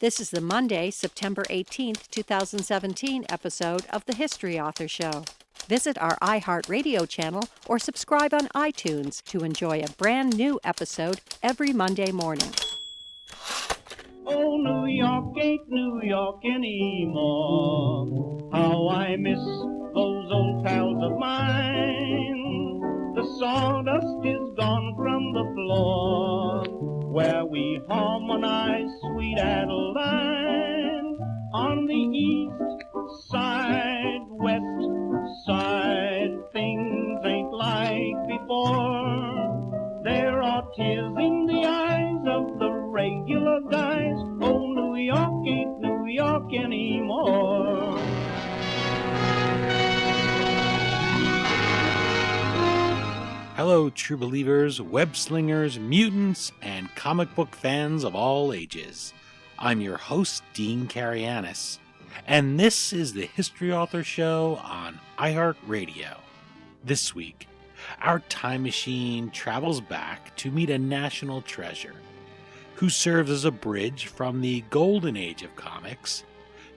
This is the Monday, September 18th, 2017 episode of the History Author Show. Visit our iHeartRadio channel or subscribe on iTunes to enjoy a brand new episode every Monday morning. Oh, New York ain't New York anymore. How I miss those old pals of mine. The sawdust is gone from the floor where we harmonize sweet Adeline. On the east side, west side, things ain't like before. There are tears in the eyes of the regular guys. Oh, New York ain't New York anymore. Hello, true believers, web slingers, mutants, and comic book fans of all ages. I'm your host, Dean Karayanis, and this is the History Author Show on iHeartRadio. This week, our time machine travels back to meet a national treasure who serves as a bridge from the golden age of comics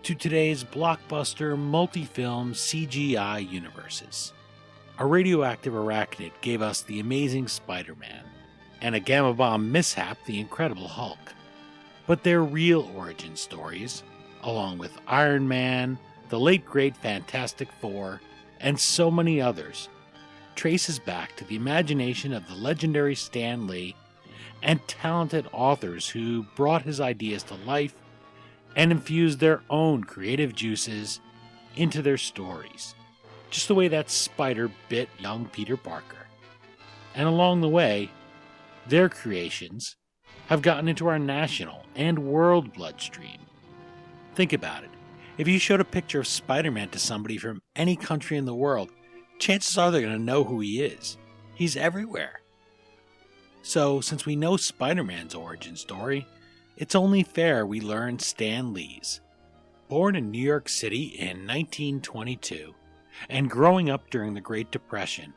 to today's blockbuster multi-film CGI universes. A radioactive arachnid gave us the Amazing Spider-Man, and a gamma bomb mishap the Incredible Hulk. But their real origin stories, along with Iron Man, the late great Fantastic Four, and so many others, traces back to the imagination of the legendary Stan Lee and talented authors who brought his ideas to life and infused their own creative juices into their stories, just the way that spider bit young Peter Parker. And along the way, their creations have gotten into our national and world bloodstream. Think about it. If you showed a picture of Spider-Man to somebody from any country in the world, chances are they're going to know who he is. He's everywhere. So, since we know Spider-Man's origin story, it's only fair we learn Stan Lee's. Born in New York City in 1922, and growing up during the Great Depression,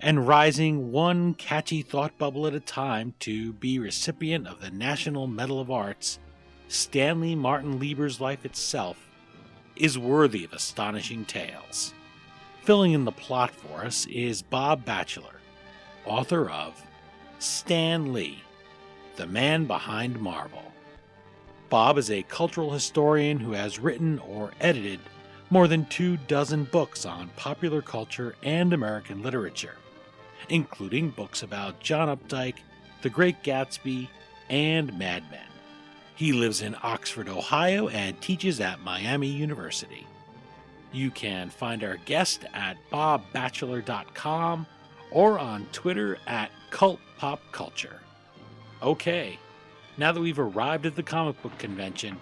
and rising one catchy thought bubble at a time to be recipient of the National Medal of Arts, Stanley Martin Lieber's life itself is worthy of astonishing tales. Filling in the plot for us is Bob Batchelor, author of Stan Lee, the man behind Marvel. Bob is a cultural historian who has written or edited more than 24 books on popular culture and American literature, including books about John Updike, The Great Gatsby, and Mad Men. He lives in Oxford, Ohio, and teaches at Miami University. You can find our guest at bobbatchelor.com or on Twitter at cultpopculture. Okay, now that we've arrived at the comic book convention,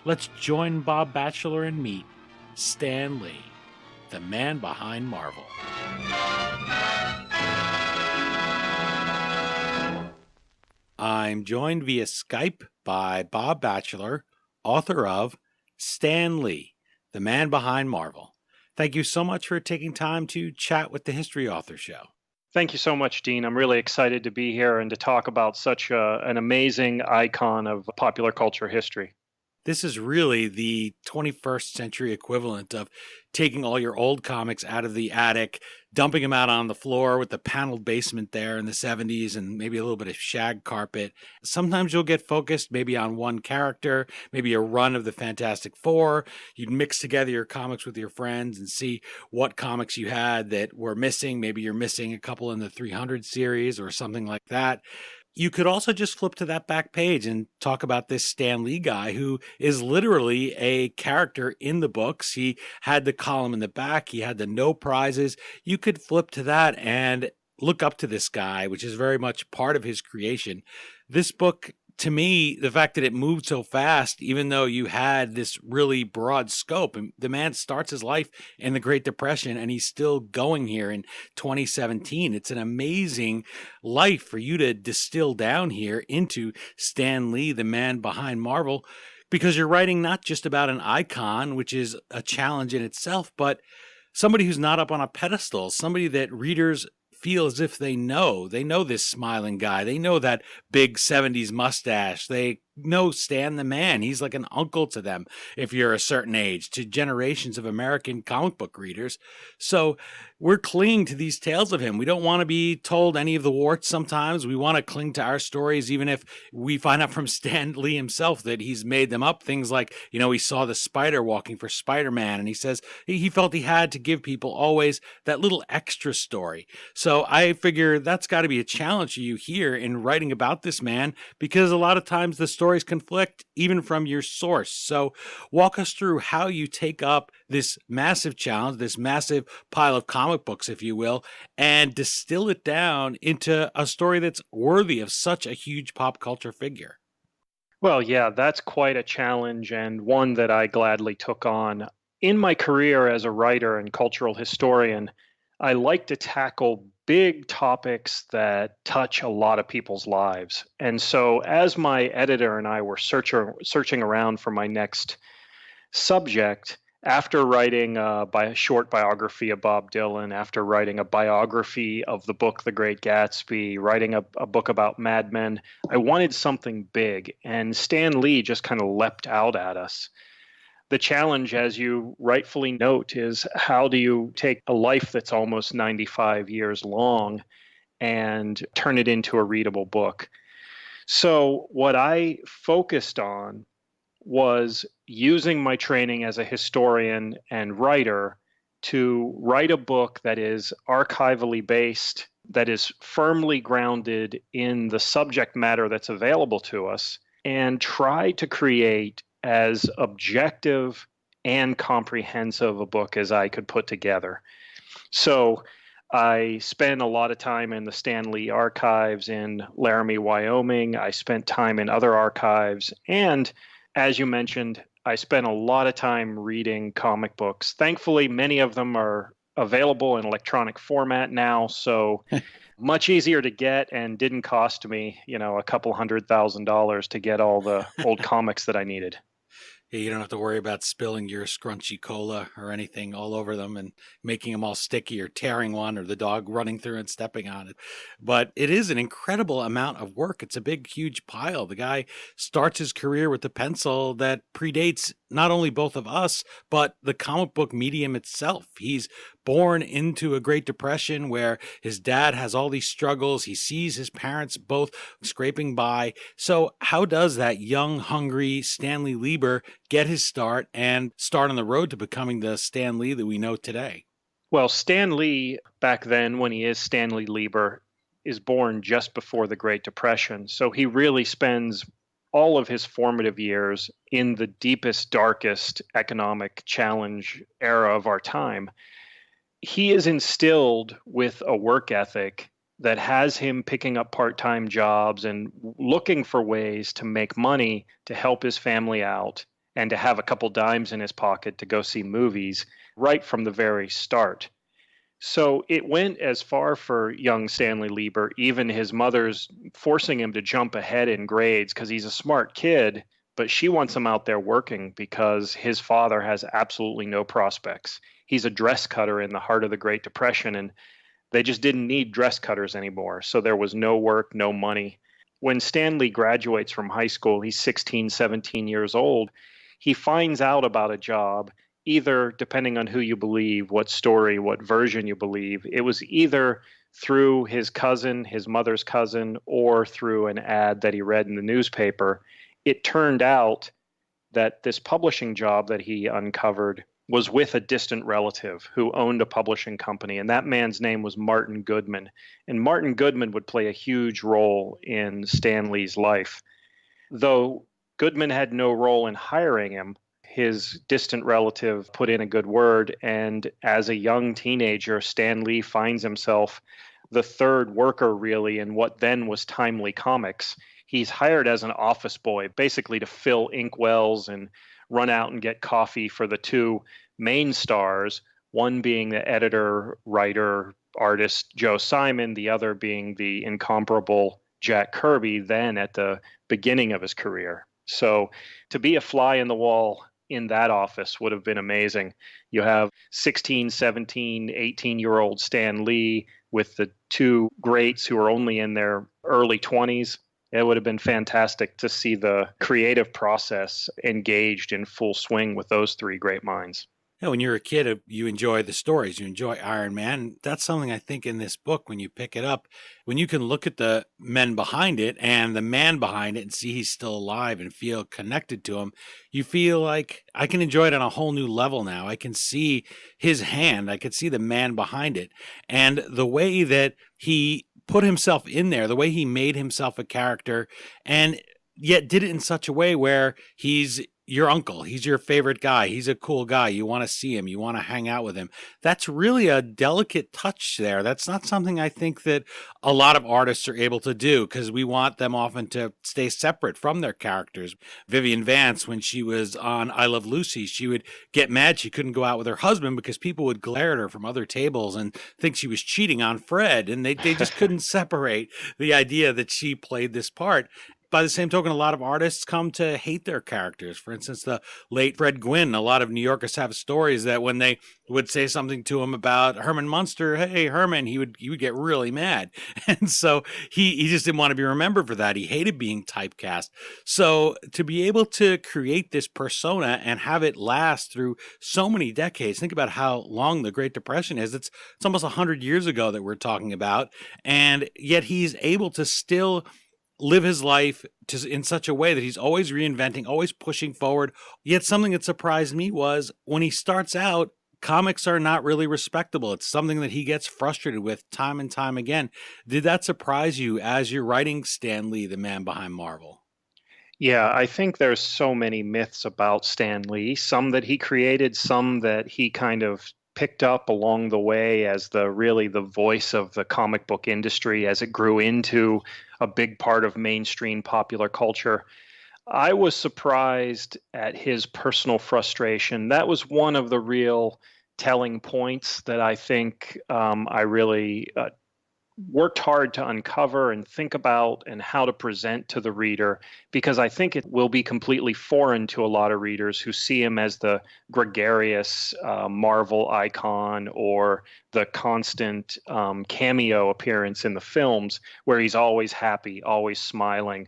let's join Bob Batchelor and meet Stan Lee, the man behind Marvel. I'm joined via Skype by Bob Batchelor, author of Stan Lee, the man behind Marvel. Thank you so much for taking time to chat with the History Author Show. Thank you so much, Dean. I'm really excited to be here and to talk about such an amazing icon of popular culture history. This is really the 21st century equivalent of taking all your old comics out of the attic, dumping them out on the floor with the paneled basement there in the 70s and maybe a little bit of shag carpet. Sometimes you'll get focused maybe on one character, maybe a run of the Fantastic Four. You'd mix together your comics with your friends and see what comics you had that were missing. Maybe you're missing a couple in the 300 series or something like that. You could also just flip to that back page and talk about this Stan Lee guy who is literally a character in the books. He had the column in the back. He had the no prizes. You could flip to that and look up to this guy, which is very much part of his creation. This book, to me, the fact that it moved so fast, even though you had this really broad scope, and the man starts his life in the Great Depression and he's still going here in 2017. It's an amazing life for you to distill down here into Stan Lee, the man behind Marvel, because you're writing not just about an icon, which is a challenge in itself, but somebody who's not up on a pedestal, somebody that readers feel as if they know this smiling guy. They know that big 70s mustache. They know Stan the Man. He's like an uncle to them if you're a certain age, to generations of American comic book readers. So we're clinging to these tales of him. We don't want to be told any of the warts sometimes. We want to cling to our stories, even if we find out from Stan Lee himself that he's made them up. Things like, he saw the spider walking for Spider-Man, and he says he felt he had to give people always that little extra story. So I figure that's got to be a challenge to you here in writing about this man, because a lot of times the stories conflict even from your source. So walk us through how you take up this massive challenge, this massive pile of comic books, if you will, and distill it down into a story that's worthy of such a huge pop culture figure. Well, yeah, that's quite a challenge, and one that I gladly took on. In my career as a writer and cultural historian, I like to tackle big topics that touch a lot of people's lives. And so, as my editor and I were searching around for my next subject, after writing a short biography of Bob Dylan, after writing a biography of the book The Great Gatsby, writing a book about Mad Men, I wanted something big, and Stan Lee just kind of leapt out at us. The challenge, as you rightfully note, is how do you take a life that's almost 95 years long and turn it into a readable book? So what I focused on was using my training as a historian and writer to write a book that is archivally based, that is firmly grounded in the subject matter that's available to us, and try to create as objective and comprehensive a book as I could put together. So I spent a lot of time in the Stan Lee archives in Laramie, Wyoming. I spent time in other archives. And as you mentioned, I spent a lot of time reading comic books. Thankfully, many of them are available in electronic format now, so much easier to get, and didn't cost me, a couple $100,000 to get all the old comics that I needed. Yeah, you don't have to worry about spilling your scrunchy cola or anything all over them and making them all sticky, or tearing one, or the dog running through and stepping on it. But it is an incredible amount of work. It's a big, huge pile. The guy starts his career with a pencil that predates not only both of us, but the comic book medium itself. He's born into a Great Depression where his dad has all these struggles. He sees his parents both scraping by. So how does that young, hungry Stanley Lieber get his start and start on the road to becoming the Stan Lee that we know today? Well, Stan Lee, back then, when he is Stanley Lieber, is born just before the Great Depression. So he really spends all of his formative years in the deepest, darkest economic challenge era of our time. He is instilled with a work ethic that has him picking up part-time jobs and looking for ways to make money to help his family out and to have a couple dimes in his pocket to go see movies right from the very start. So it went as far for young Stanley Lieber, even his mother's forcing him to jump ahead in grades because he's a smart kid, but she wants him out there working because his father has absolutely no prospects. He's a dress cutter in the heart of the Great Depression, and they just didn't need dress cutters anymore. So there was no work, no money. When Stanley graduates from high school, he's 16, 17 years old. He finds out about a job, either depending on who you believe, what story, what version you believe. It was either through his cousin, his mother's cousin, or through an ad that he read in the newspaper. It turned out that this publishing job that he uncovered was with a distant relative who owned a publishing company, and that man's name was Martin Goodman. And Martin Goodman would play a huge role in Stan Lee's life. Though Goodman had no role in hiring him, his distant relative put in a good word, and as a young teenager, Stan Lee finds himself the third worker, really, in what then was Timely Comics. He's hired as an office boy, basically to fill inkwells and run out and get coffee for the two main stars, one being the editor, writer, artist Joe Simon, the other being the incomparable Jack Kirby, then at the beginning of his career. So to be a fly in the wall in that office would have been amazing. You have 16, 17, 18-year-old Stan Lee with the two greats who are only in their early 20s. It would have been fantastic to see the creative process engaged in full swing with those three great minds. Yeah, when you're a kid, you enjoy the stories, you enjoy Iron Man. That's something I think in this book, when you pick it up, when you can look at the men behind it and the man behind it and see he's still alive and feel connected to him, you feel like I can enjoy it on a whole new level now. I can see his hand, I can see the man behind it. And the way that he put himself in there, the way he made himself a character, and yet did it in such a way where he's your uncle. He's your favorite guy. He's a cool guy. You want to see him. You want to hang out with him. That's really a delicate touch there. That's not something I think that a lot of artists are able to do, because we want them often to stay separate from their characters. Vivian Vance, when she was on I Love Lucy, she would get mad she couldn't go out with her husband because people would glare at her from other tables and think she was cheating on Fred. And they just couldn't separate the idea that she played this part. By the same token, a lot of artists come to hate their characters. For instance, the late Fred Gwynne, a lot of New Yorkers have stories that when they would say something to him about Herman Munster, hey, Herman, he would get really mad. And so he just didn't want to be remembered for that. He hated being typecast. So to be able to create this persona and have it last through so many decades, think about how long the Great Depression is. It's almost 100 years ago that we're talking about. And yet he's able to still live his life in such a way that he's always reinventing, always pushing forward. Yet something that surprised me was when he starts out, comics are not really respectable. It's something that he gets frustrated with time and time again. Did that surprise you as you're writing Stan Lee, the man behind Marvel? Yeah, I think there's so many myths about Stan Lee, some that he created, some that he kind of picked up along the way as the voice of the comic book industry as it grew into a big part of mainstream popular culture. I was surprised at his personal frustration. That was one of the real telling points that I think I really worked hard to uncover and think about and how to present to the reader, because I think it will be completely foreign to a lot of readers who see him as the gregarious Marvel icon or the constant cameo appearance in the films where he's always happy, always smiling.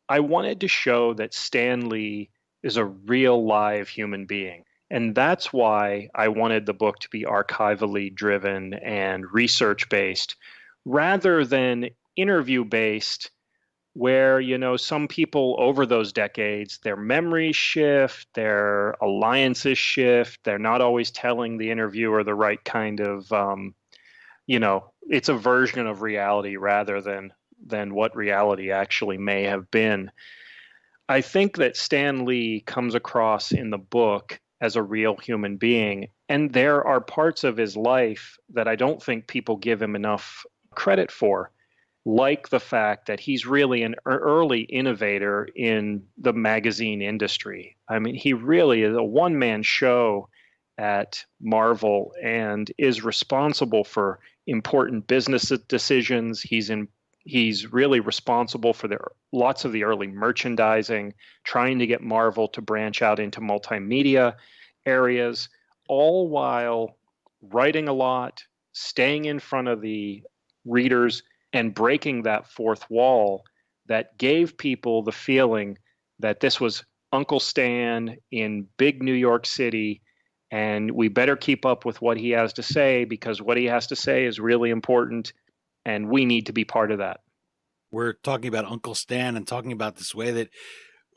I wanted to show that Stan Lee is a real live human being. And that's why I wanted the book to be archivally driven and research based, rather than interview based, where, some people over those decades, their memories shift, their alliances shift. They're not always telling the interviewer the right kind of, it's a version of reality rather than what reality actually may have been. I think that Stan Lee comes across in the book as a real human being. And there are parts of his life that I don't think people give him enough credit for, like the fact that he's really an early innovator in the magazine industry. I mean, he really is a one-man show at Marvel and is responsible for important business decisions. He's really responsible for lots of the early merchandising, trying to get Marvel to branch out into multimedia areas, all while writing a lot, staying in front of the readers, and breaking that fourth wall that gave people the feeling that this was Uncle Stan in big New York City, and we better keep up with what he has to say because what he has to say is really important, and we need to be part of that. We're talking about Uncle Stan and talking about this way that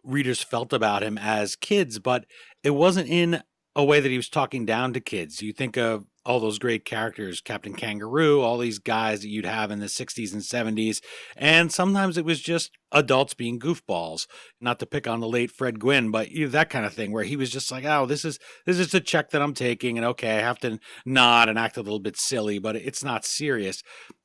readers felt about him as kids, but it wasn't in a way that he was talking down to kids. You think of all those great characters, Captain Kangaroo, all these guys that you'd have in the 60s and 70s. And sometimes it was just adults being goofballs, not to pick on the late Fred Gwynne, but that kind of thing where he was just like, oh, this is a check that I'm taking. And okay, I have to nod and act a little bit silly, but it's not serious.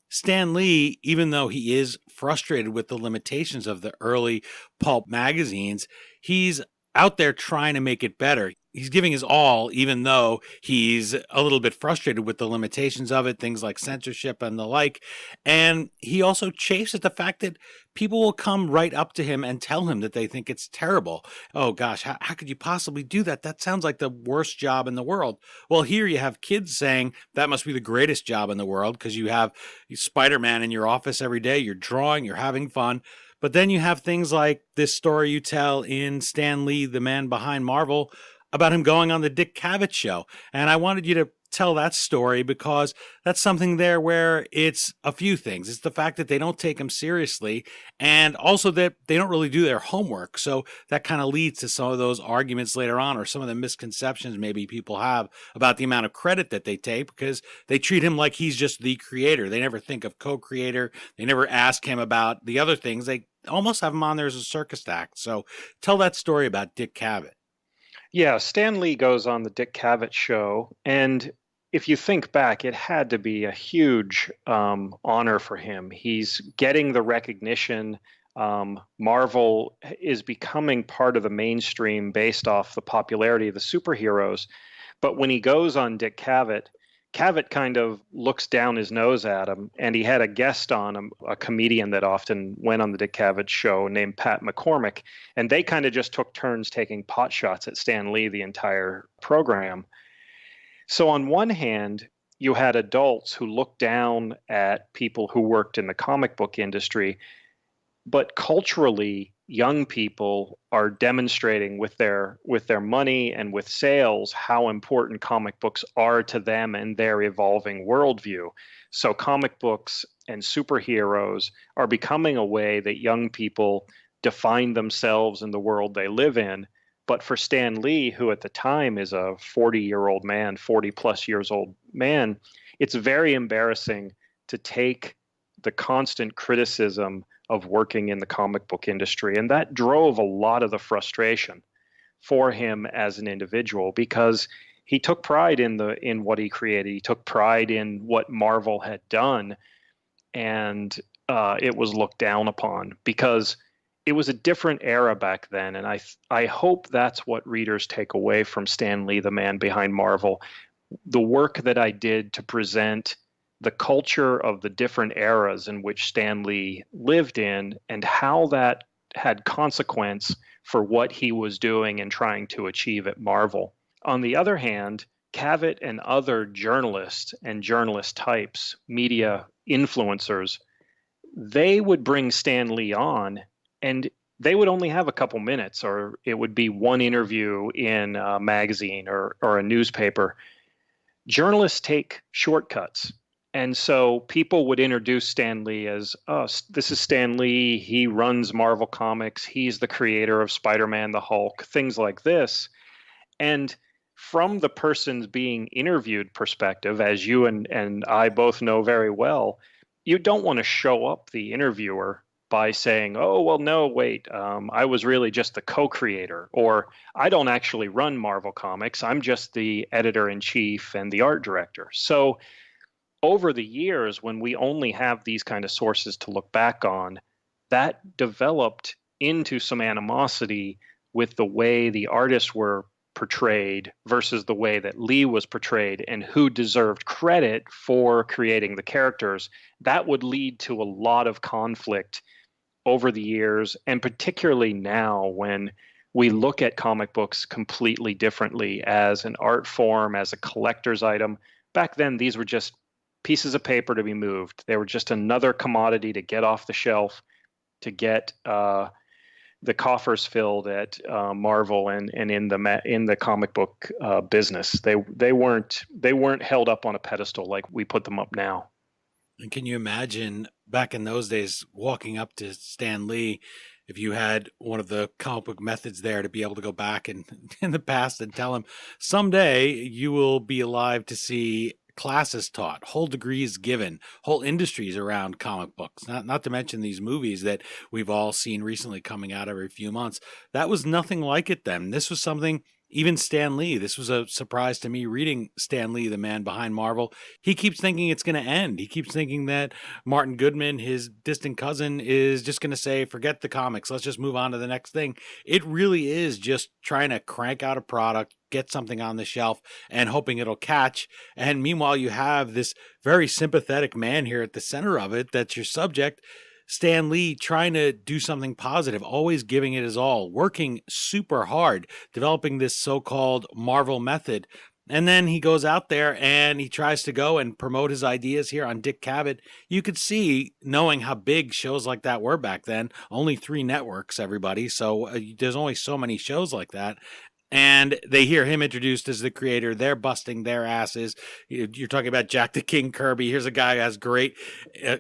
Stan Lee, even though he is frustrated with the limitations of the early pulp magazines, he's out there trying to make it better. He's giving his all, even though he's a little bit frustrated with the limitations of it, things like censorship and the like. And he also chafes at the fact that people will come right up to him and tell him that they think it's terrible. Oh gosh, how could you possibly do that? That sounds like the worst job in the world. Well, here you have kids saying that must be the greatest job in the world because you have Spider-Man in your office every day, you're drawing, you're having fun. But then you have things like this story you tell in Stan Lee, the man behind Marvel, about him going on the Dick Cavett show. And I wanted you to tell that story because that's something there where it's a few things. It's the fact that they don't take him seriously and also that they don't really do their homework. So that kind of leads to some of those arguments later on or some of the misconceptions maybe people have about the amount of credit that they take because they treat him like he's just the creator. They never think of co-creator. They never ask him about the other things. They almost have him on there as a circus act. So tell that story about Dick Cavett. Yeah, Stan Lee goes on the Dick Cavett show, and if you think back, it had to be a huge honor for him. He's getting the recognition. Marvel is becoming part of the mainstream based off the popularity of the superheroes. But when he goes on Dick Cavett, Cavett kind of looks down his nose at him, and he had a guest on him, a comedian that often went on the Dick Cavett show named Pat McCormick, and they kind of just took turns taking pot shots at Stan Lee the entire program. So on one hand, you had adults who looked down at people who worked in the comic book industry, but culturally, young people are demonstrating with their money and with sales how important comic books are to them and their evolving worldview. So comic books and superheroes are becoming a way that young people define themselves in the world they live in. But for Stan Lee, who at the time is a 40-year-old man, 40 plus years old man, it's very embarrassing to take the constant criticism of working in the comic book industry. And that drove a lot of the frustration for him as an individual because he took pride in what he created. He took pride in what Marvel had done. And it was looked down upon because it was a different era back then. And I hope that's what readers take away from Stan Lee, the man behind Marvel. The work that I did to present the culture of the different eras in which Stan Lee lived in and how that had consequence for what he was doing and trying to achieve at Marvel. On the other hand, Cavett and other journalists and journalist types, media influencers, they would bring Stan Lee on and they would only have a couple minutes, or it would be one interview in a magazine or a newspaper. Journalists take shortcuts. And so people would introduce Stan Lee as, oh, this is Stan Lee. He runs Marvel Comics. He's the creator of Spider-Man, the Hulk, things like this. And from the person's being interviewed perspective, as you and I both know very well, you don't want to show up the interviewer by saying, oh, well, no, wait, I was really just the co-creator, or I don't actually run Marvel Comics. I'm just the editor-in-chief and the art director. So over the years, when we only have these kind of sources to look back on, that developed into some animosity with the way the artists were portrayed versus the way that Lee was portrayed and who deserved credit for creating the characters. That would lead to a lot of conflict over the years, and particularly now when we look at comic books completely differently as an art form, as a collector's item. Back then, these were just pieces of paper to be moved. They were just another commodity to get off the shelf, to get the coffers filled at Marvel and in the comic book business. They weren't held up on a pedestal like we put them up now. And can you imagine back in those days walking up to Stan Lee, if you had one of the comic book methods there to be able to go back in the past and tell him, someday you will be alive to see classes taught, whole degrees given, whole industries around comic books, not to mention these movies that we've all seen recently coming out every few months. That was nothing like it then. This was something Even Stan Lee, this was a surprise to me reading Stan Lee, the man behind Marvel. He keeps thinking it's going to end. He keeps thinking that Martin Goodman, his distant cousin, is just going to say, forget the comics, let's just move on to the next thing. It really is just trying to crank out a product, get something on the shelf, and hoping it'll catch. And meanwhile, you have this very sympathetic man here at the center of it that's your subject, Stan Lee, trying to do something positive, always giving it his all, working super hard, developing this so-called Marvel method. And then he goes out there and he tries to go and promote his ideas here on Dick Cavett. You could see, knowing how big shows like that were back then, only 3 networks, everybody. So there's only so many shows like that. And they hear him introduced as the creator. They're busting their asses. You're talking about Jack the King Kirby. Here's a guy who has great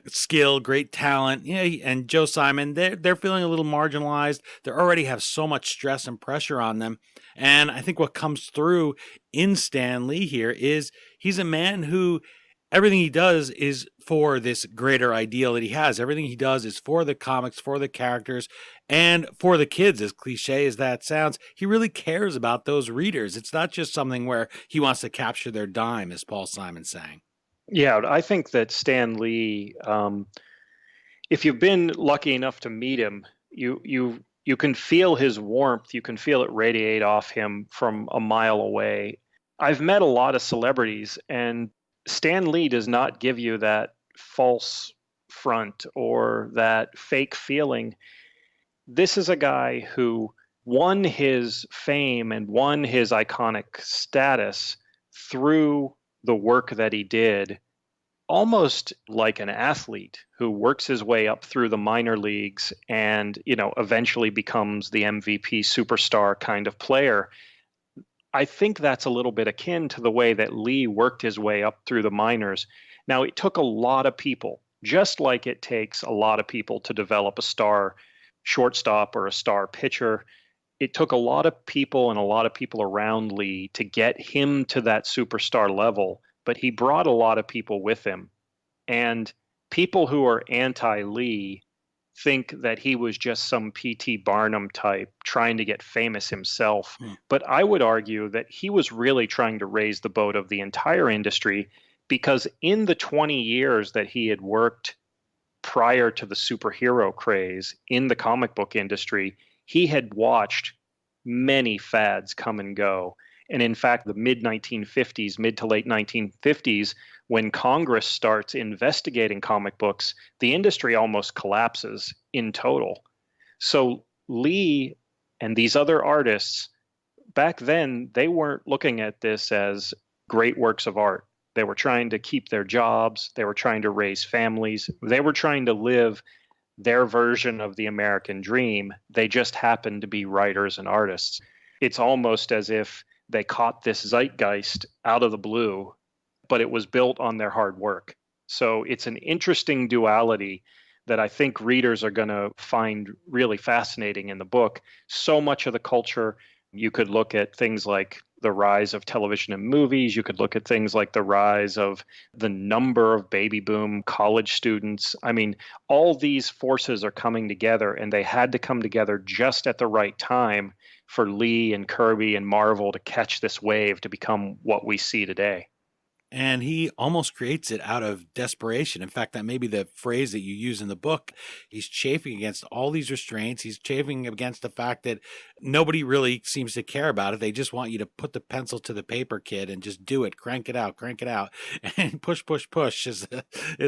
skill, great talent. Yeah, and Joe Simon, they're feeling a little marginalized. They already have so much stress and pressure on them. And I think what comes through in Stan Lee here is he's a man who everything he does is for this greater ideal that he has. Everything he does is for the comics, for the characters, and for the kids. As cliche as that sounds, he really cares about those readers. It's not just something where he wants to capture their dime, as Paul Simon's saying. Yeah, I think that Stan Lee, if you've been lucky enough to meet him, you can feel his warmth. You can feel it radiate off him from a mile away. I've met a lot of celebrities, and Stan Lee does not give you that false front or that fake feeling. This is a guy who won his fame and won his iconic status through the work that he did, almost like an athlete who works his way up through the minor leagues and, eventually becomes the MVP superstar kind of player. I think that's a little bit akin to the way that Lee worked his way up through the minors. Now, it took a lot of people, just like it takes a lot of people to develop a star shortstop or a star pitcher. It took a lot of people and a lot of people around Lee to get him to that superstar level, but he brought a lot of people with him. And people who are anti-Lee think that he was just some P.T. Barnum type trying to get famous himself. But I would argue that he was really trying to raise the boat of the entire industry, because in the 20 years that he had worked prior to the superhero craze in the comic book industry, he had watched many fads come and go. And in fact, the mid to late 1950s, when Congress starts investigating comic books, the industry almost collapses in total. So Lee and these other artists, back then, they weren't looking at this as great works of art. They were trying to keep their jobs. They were trying to raise families. They were trying to live their version of the American dream. They just happened to be writers and artists. It's almost as if they caught this zeitgeist out of the blue, but it was built on their hard work. So it's an interesting duality that I think readers are going to find really fascinating in the book. So much of the culture, you could look at things like the rise of television and movies. You could look at things like the rise of the number of baby boom college students. I mean, all these forces are coming together, and they had to come together just at the right time for Lee and Kirby and Marvel to catch this wave to become what we see today. And he almost creates it out of desperation. In fact, that may be the phrase that you use in the book. He's chafing against all these restraints. He's chafing against the fact that nobody really seems to care about it. They just want you to put the pencil to the paper, kid, and just do it. Crank it out. And push, push, push is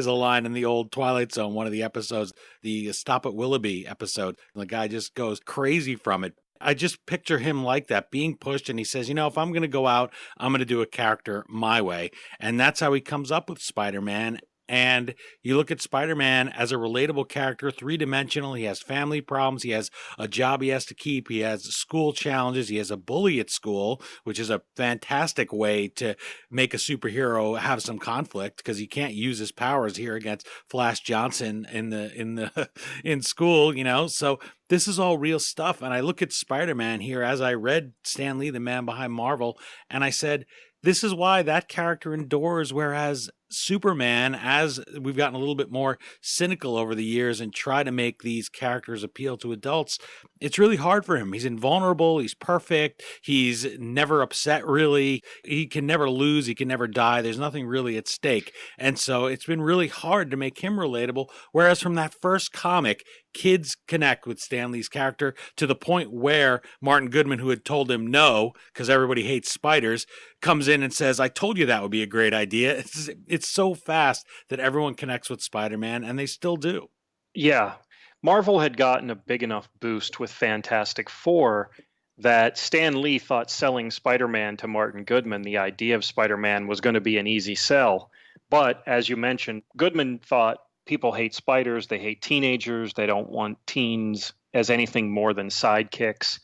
a line in the old Twilight Zone, one of the episodes, the Stop at Willoughby episode. The guy just goes crazy from it. I just picture him like that, being pushed, and he says, if I'm going to go out, I'm going to do a character my way. And that's how he comes up with Spider-Man. And you look at Spider-Man as a relatable character, three-dimensional. He has family problems. He has a job he has to keep. He has school challenges. He has a bully at school, which is a fantastic way to make a superhero have some conflict, because he can't use his powers here against Flash Johnson in school, So this is all real stuff. And I look at Spider-Man here as I read Stan Lee, the man behind Marvel, and I said, this is why that character endures, whereas Superman, as we've gotten a little bit more cynical over the years and try to make these characters appeal to adults, it's really hard for him. He's invulnerable. He's perfect. He's never upset, really. He can never lose. He can never die. There's nothing really at stake. And so it's been really hard to make him relatable. Whereas from that first comic, kids connect with Stan Lee's character to the point where Martin Goodman, who had told him no, because everybody hates spiders, comes in and says, I told you that would be a great idea. It's so fast that everyone connects with Spider-Man, and they still do. Yeah. Marvel had gotten a big enough boost with Fantastic Four that Stan Lee thought selling Spider-Man to Martin Goodman, the idea of Spider-Man, was going to be an easy sell. But as you mentioned, Goodman thought people hate spiders, they hate teenagers, they don't want teens as anything more than sidekicks.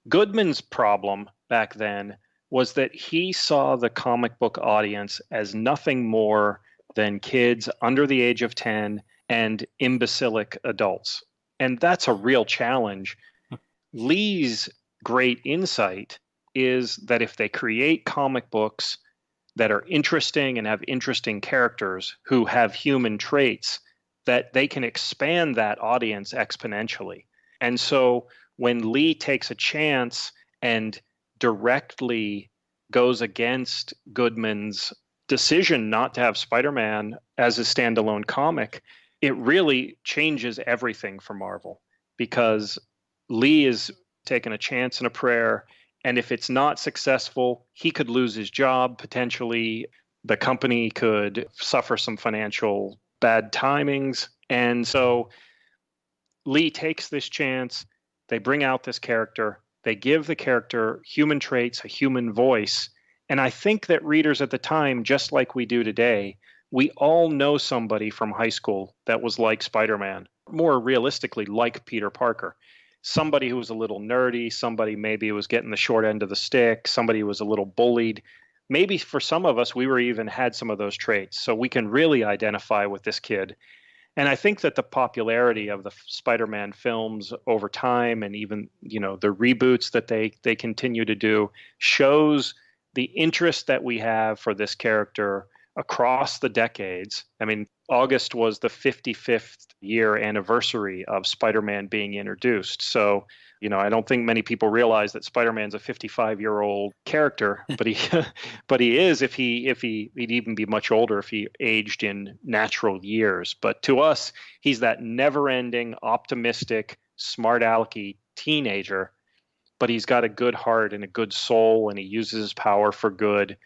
Goodman's problem back then was that he saw the comic book audience as nothing more than kids under the age of 10 and imbecilic adults. And that's a real challenge. Lee's great insight is that if they create comic books that are interesting and have interesting characters who have human traits, that they can expand that audience exponentially. And so when Lee takes a chance and directly goes against Goodman's decision not to have Spider-Man as a standalone comic, it really changes everything for Marvel, because Lee is taking a chance and a prayer. And if it's not successful, he could lose his job potentially. The company could suffer some financial bad timings. And so Lee takes this chance. They bring out this character. They give the character human traits, a human voice. And I think that readers at the time, just like we do today, we all know somebody from high school that was like Spider-Man, more realistically, like Peter Parker. Somebody who was a little nerdy, somebody maybe was getting the short end of the stick, somebody who was a little bullied. Maybe for some of us, we were even had some of those traits. So we can really identify with this kid. And I think that the popularity of the Spider-Man films over time, and even, the reboots that they continue to do, shows the interest that we have for this character across the decades. I mean, August was the 55th year anniversary of Spider-Man being introduced. So, I don't think many people realize that Spider-Man's a 55-year-old character, but he is if he'd even be much older if he aged in natural years. But to us, he's that never-ending, optimistic, smart alecky teenager, but he's got a good heart and a good soul, and he uses his power for good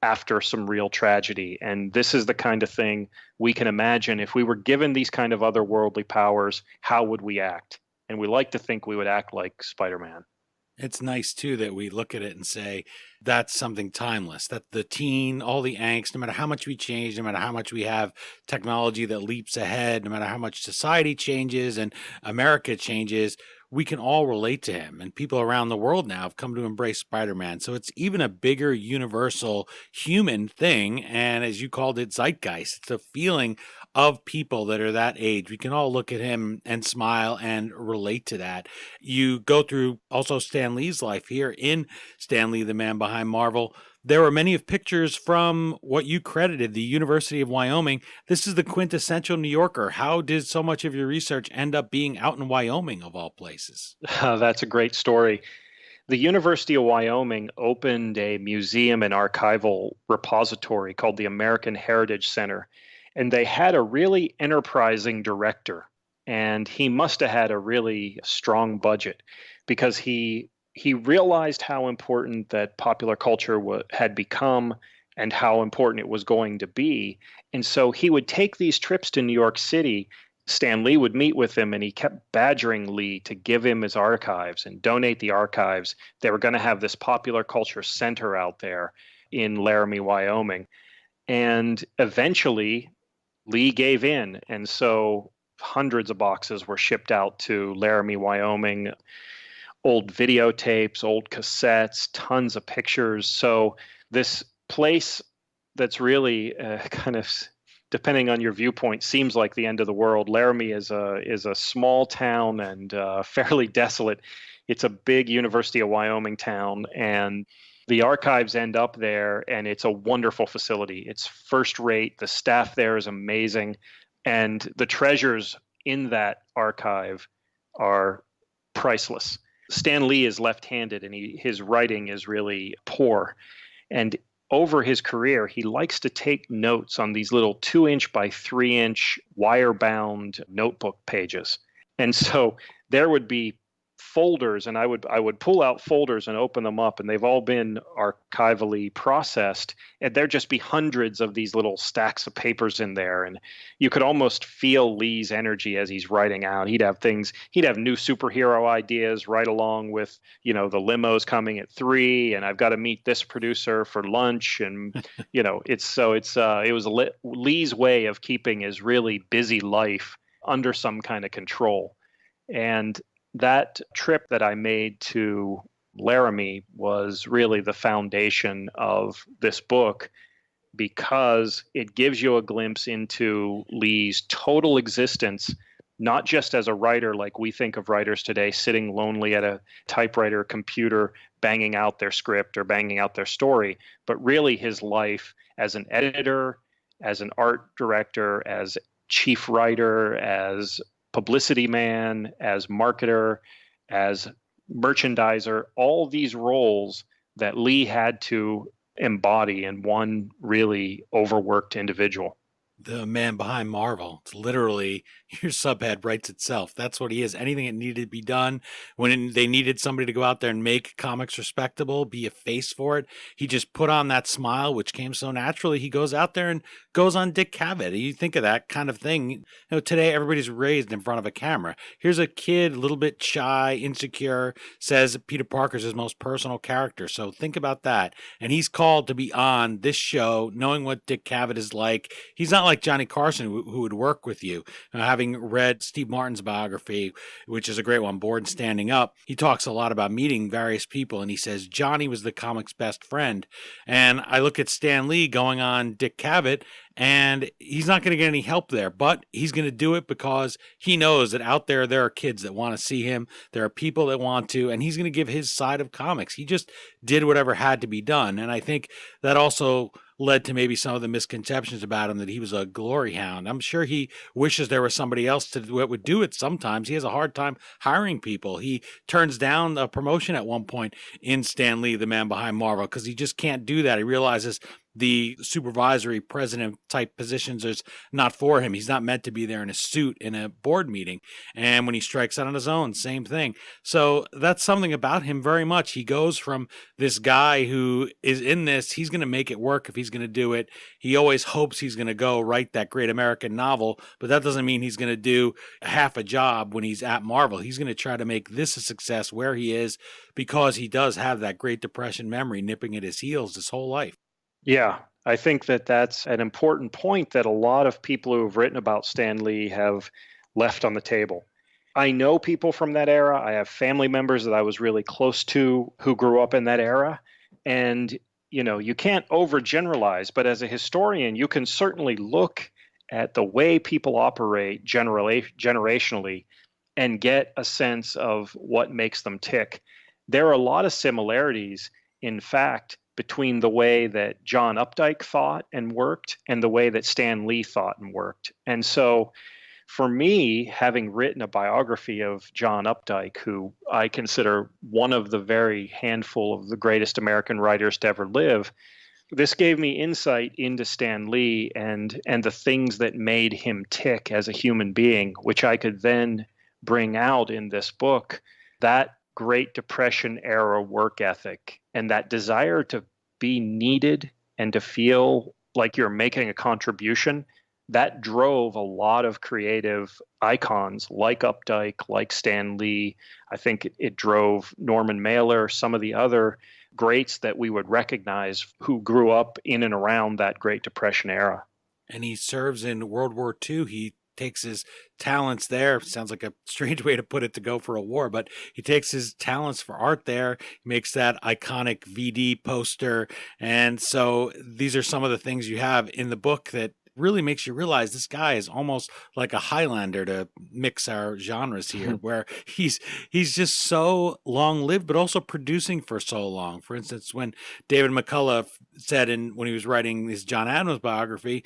after some real tragedy. And this is the kind of thing we can imagine if we were given these kind of otherworldly powers, how would we act? And we like to think we would act like Spider-Man. It's nice, too, that we look at it and say, that's something timeless, that the teen, all the angst, no matter how much we change, no matter how much we have technology that leaps ahead, no matter how much society changes and America changes, we can all relate to him. And people around the world now have come to embrace Spider-Man. So it's even a bigger, universal, human thing. And as you called it, zeitgeist. It's a feeling of people that are that age. We can all look at him and smile and relate to that. You go through also Stan Lee's life here in Stan Lee, the Man Behind Marvel. There are many of pictures from what you credited, the University of Wyoming. This is the quintessential New Yorker. How did so much of your research end up being out in Wyoming, of all places? That's a great story. The University of Wyoming opened a museum and archival repository called the American Heritage Center, and they had a really enterprising director, and he must have had a really strong budget because he realized how important that popular culture had become and how important it was going to be. And so he would take these trips to New York City. Stan Lee would meet with him, and he kept badgering Lee to give him his archives and donate the archives. They were going to have this popular culture center out there in Laramie, Wyoming. And eventually, Lee gave in. And so hundreds of boxes were shipped out to Laramie, Wyoming. Old videotapes, old cassettes, tons of pictures. So this place that's really kind of, depending on your viewpoint, seems like the end of the world. Laramie is a small town and fairly desolate. It's a big University of Wyoming town, and the archives end up there, and it's a wonderful facility. It's first rate. The staff there is amazing, and the treasures in that archive are priceless. Stan Lee is left-handed, and his writing is really poor. And over his career, he likes to take notes on these little 2-inch by 3-inch wire-bound notebook pages. And so there would be folders, and I would pull out folders and open them up, and they've all been archivally processed, and there'd just be hundreds of these little stacks of papers in there, and you could almost feel Lee's energy as he's writing out. He'd have new superhero ideas right along with, the limos coming at 3, and I've got to meet this producer for lunch, and it was Lee's way of keeping his really busy life under some kind of control. And that trip that I made to Laramie was really the foundation of this book, because it gives you a glimpse into Lee's total existence, not just as a writer like we think of writers today, sitting lonely at a typewriter computer, banging out their script or banging out their story, but really his life as an editor, as an art director, as chief writer, as publicity man, as marketer, as merchandiser, all these roles that Lee had to embody in one really overworked individual. The man behind Marvel. It's literally, your subhead writes itself. That's what he is. Anything that needed to be done, when they needed somebody to go out there and make comics respectable, be a face for it, he just put on that smile, which came so naturally. He goes out there and goes on Dick Cavett. You think of that kind of thing. Today everybody's raised in front of a camera. Here's a kid, a little bit shy, insecure, says Peter Parker's his most personal character. So think about that. And he's called to be on this show, knowing what Dick Cavett is like. He's not like Johnny Carson, who would work with you. Having read Steve Martin's biography, which is a great one, Born Standing Up, he talks a lot about meeting various people, and he says Johnny was the comic's best friend. And I look at Stan Lee going on Dick Cavett, and he's not going to get any help there, but he's going to do it because he knows that out there are kids that want to see him. There are people that want to, and he's going to give his side of comics. He just did whatever had to be done. And I think that also led to maybe some of the misconceptions about him, that he was a glory hound. I'm sure he wishes there was somebody else that would do it sometimes. He has a hard time hiring people. He turns down a promotion at one point in Stan Lee, the man behind Marvel, because he just can't do that. He realizes the supervisory president type positions is not for him. He's not meant to be there in a suit in a board meeting. And when he strikes out on his own, same thing. So that's something about him very much. He goes from this guy who is in this, he's going to make it work if he's going to do it. He always hopes he's going to go write that great American novel, but that doesn't mean he's going to do half a job when he's at Marvel. He's going to try to make this a success where he is, because he does have that Great Depression memory nipping at his heels his whole life. Yeah, I think that that's an important point that a lot of people who have written about Stan Lee have left on the table. I know people from that era. I have family members that I was really close to who grew up in that era. And, you can't overgeneralize, but as a historian, you can certainly look at the way people operate generationally and get a sense of what makes them tick. There are a lot of similarities, in fact, between the way that John Updike thought and worked and the way that Stan Lee thought and worked. And so for me, having written a biography of John Updike, who I consider one of the very handful of the greatest American writers to ever live, this gave me insight into Stan Lee and the things that made him tick as a human being, which I could then bring out in this book. That Great Depression era work ethic and that desire to be needed and to feel like you're making a contribution, that drove a lot of creative icons like Updike, like Stan Lee. I think it drove Norman Mailer, some of the other greats that we would recognize who grew up in and around that Great Depression era. And he serves in World War II. He takes his talents there. Sounds like a strange way to put it, to go for a war, but he takes his talents for art there. He makes that iconic VD poster. And so these are some of the things you have in the book that really makes you realize this guy is almost like a Highlander, to mix our genres here, where he's just so long lived, but also producing for so long. For instance, when David McCullough said when he was writing his John Adams biography,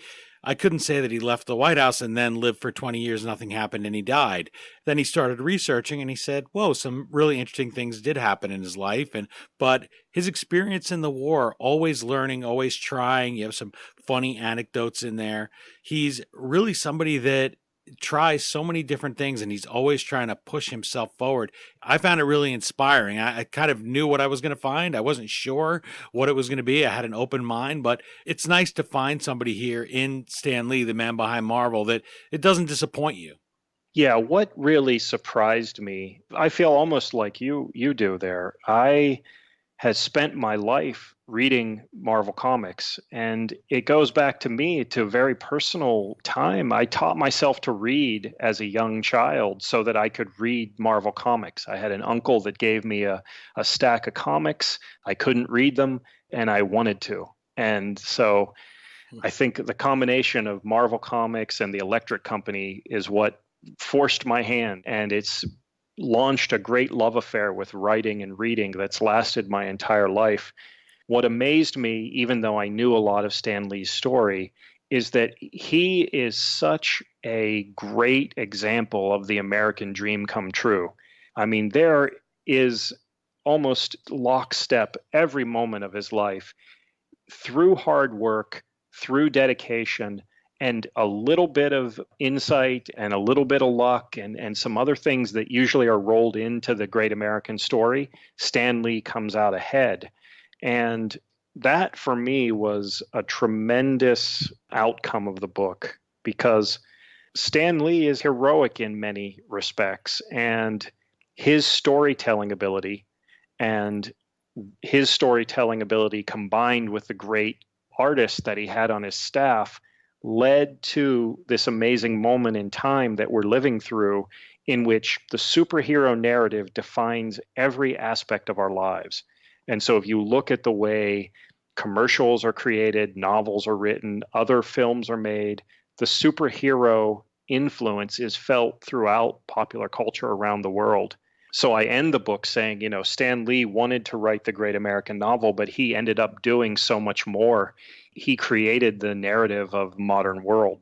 I couldn't say that he left the White House and then lived for 20 years, nothing happened, and he died. Then he started researching and he said, whoa, some really interesting things did happen in his life. But his experience in the war, always learning, always trying. You have some funny anecdotes in there. He's really somebody that tries so many different things and he's always trying to push himself forward. I found it really inspiring. I kind of knew what I was going to find. I wasn't sure what it was going to be. I had an open mind, but it's nice to find somebody here in Stan Lee, the man behind Marvel, that it doesn't disappoint you. Yeah, what really surprised me, I feel almost like you do there. I had spent my life reading Marvel Comics, and it goes back to me to a very personal time. I taught myself to read as a young child so that I could read Marvel Comics. I had an uncle that gave me a stack of comics. I couldn't read them, and I wanted to. And so I think the combination of Marvel Comics and the Electric Company is what forced my hand, and it's launched a great love affair with writing and reading that's lasted my entire life. What amazed me, even though I knew a lot of Stan Lee's story, is that he is such a great example of the American dream come true. I mean, there is almost lockstep every moment of his life through hard work, through dedication, and a little bit of insight and a little bit of luck and some other things that usually are rolled into the great American story, Stan Lee comes out ahead. And that, for me, was a tremendous outcome of the book, because Stan Lee is heroic in many respects, and his storytelling ability combined with the great artists that he had on his staff led to this amazing moment in time that we're living through, in which the superhero narrative defines every aspect of our lives. And so if you look at the way commercials are created, novels are written, other films are made, the superhero influence is felt throughout popular culture around the world. So I end the book saying, Stan Lee wanted to write the great American novel, but he ended up doing so much more. He created the narrative of the modern world.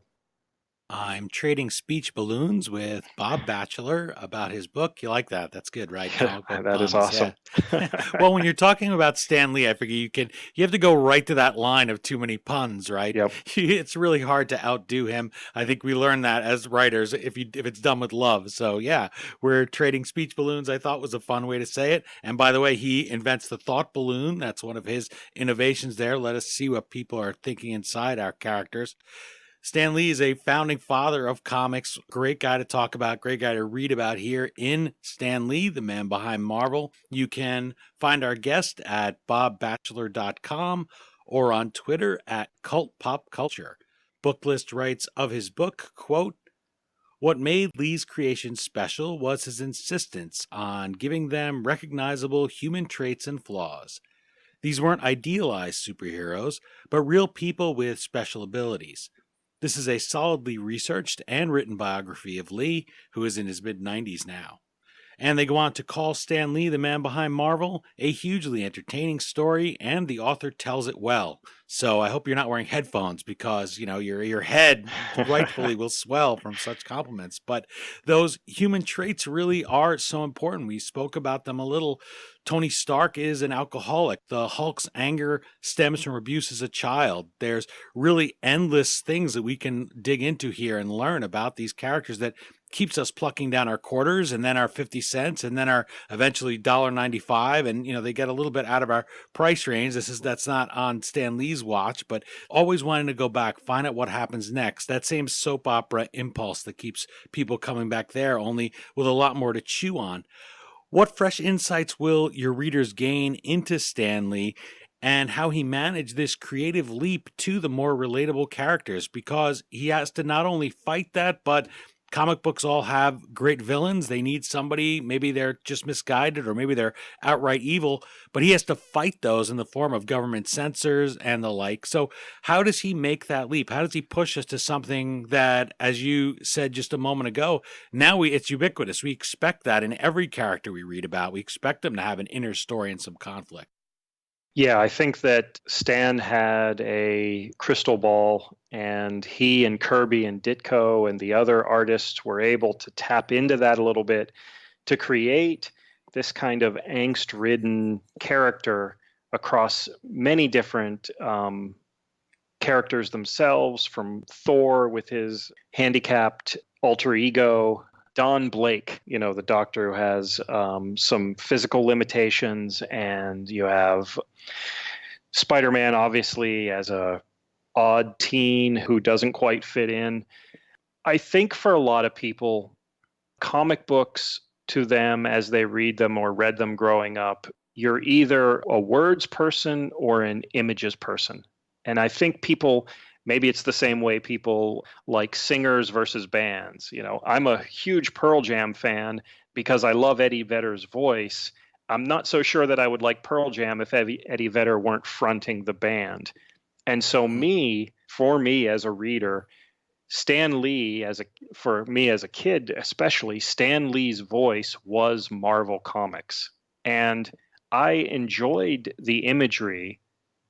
I'm trading speech balloons with Bob Batchelor about his book. You like that? That's good, right? That is awesome. Yeah. Well, when you're talking about Stan Lee, I figure you have to go right to that line of too many puns, right? Yep. It's really hard to outdo him. I think we learn that as writers if it's done with love. So yeah, we're trading speech balloons. I thought was a fun way to say it. And by the way, he invents the thought balloon. That's one of his innovations there. Let us see what people are thinking inside our characters. Stan Lee is a founding father of comics. Great guy to talk about, great guy to read about here in Stan Lee, the man behind Marvel. You can find our guest at bobbatchelor.com or on Twitter at cultpopculture. Booklist writes of his book, quote, "What made Lee's creation special was his insistence on giving them recognizable human traits and flaws. These weren't idealized superheroes, but real people with special abilities. This is a solidly researched and written biography of Lee, who is in his mid-90s now." And they go on to call Stan Lee, the man behind Marvel, a hugely entertaining story, and the author tells it well. So I hope you're not wearing headphones because, your head rightfully will swell from such compliments. But those human traits really are so important. We spoke about them a little. Tony Stark is an alcoholic. The Hulk's anger stems from abuse as a child. There's really endless things that we can dig into here and learn about these characters that keeps us plucking down our quarters and then our 50 cents and then our eventually $1.95. And, they get a little bit out of our price range. That's not on Stan Lee's watch, but always wanting to go back, find out what happens next. That same soap opera impulse that keeps people coming back there, only with a lot more to chew on. What fresh insights will your readers gain into Stan Lee and how he managed this creative leap to the more relatable characters? Because he has to not only fight that, but comic books all have great villains. They need somebody, maybe they're just misguided or maybe they're outright evil, but he has to fight those in the form of government censors and the like. So how does he make that leap? How does he push us to something that, as you said just a moment ago, now it's ubiquitous. We expect that in every character we read about. We expect them to have an inner story and some conflict. Yeah, I think that Stan had a crystal ball, and he and Kirby and Ditko and the other artists were able to tap into that a little bit to create this kind of angst-ridden character across many different characters themselves, from Thor with his handicapped alter ego, Don Blake, the doctor who has some physical limitations, and you have Spider-Man, obviously, as a odd teen who doesn't quite fit in. I think for a lot of people, comic books, to them as they read them or read them growing up, you're either a words person or an images person. And I think people, maybe it's the same way people like singers versus bands. I'm a huge Pearl Jam fan because I love Eddie Vedder's voice. I'm not so sure that I would like Pearl Jam if Eddie Vedder weren't fronting the band. And so for me as a reader, Stan Lee, for me as a kid especially, Stan Lee's voice was Marvel Comics. And I enjoyed the imagery,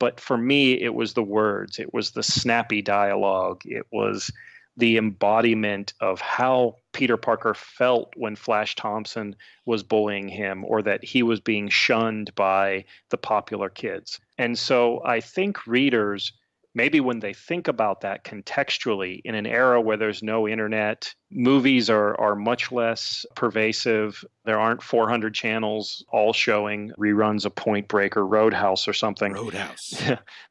but for me, it was the words. It was the snappy dialogue. It was the embodiment of how Peter Parker felt when Flash Thompson was bullying him, or that he was being shunned by the popular kids. And so I think readers, maybe when they think about that contextually in an era where there's no internet, movies are much less pervasive. There aren't 400 channels all showing reruns of Point Break or Roadhouse or something. Roadhouse.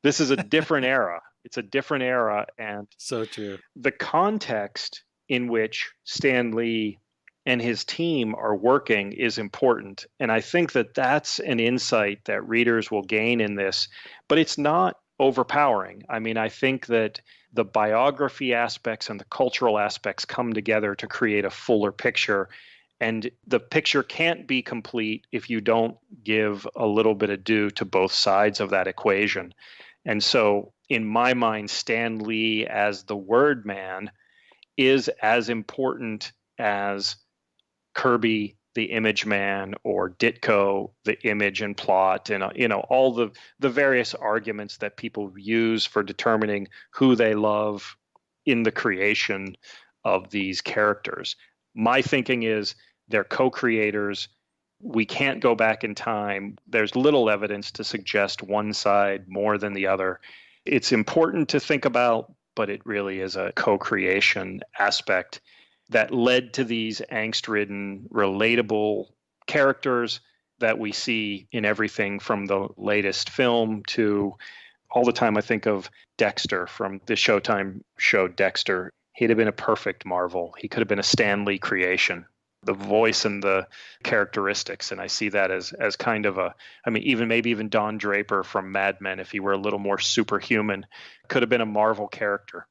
This is a different era. It's a different era. And so true. The context in which Stan Lee and his team are working is important. And I think that that's an insight that readers will gain in this, but it's not overpowering. I mean, I think that the biography aspects and the cultural aspects come together to create a fuller picture. And the picture can't be complete if you don't give a little bit of due to both sides of that equation. And so, in my mind, Stan Lee as the word man is as important as Kirby, the image man, or Ditko, the image and plot, and all the various arguments that people use for determining who they love in the creation of these characters. My thinking is they're co-creators. We can't go back in time. There's little evidence to suggest one side more than the other. It's important to think about, but it really is a co-creation aspect that led to these angst-ridden, relatable characters that we see in everything from the latest film to all the time I think of Dexter from the Showtime show Dexter. He'd have been a perfect Marvel. He could have been a Stan Lee creation. The voice and the characteristics, and I see that as kind of even Don Draper from Mad Men, if he were a little more superhuman, could have been a Marvel character.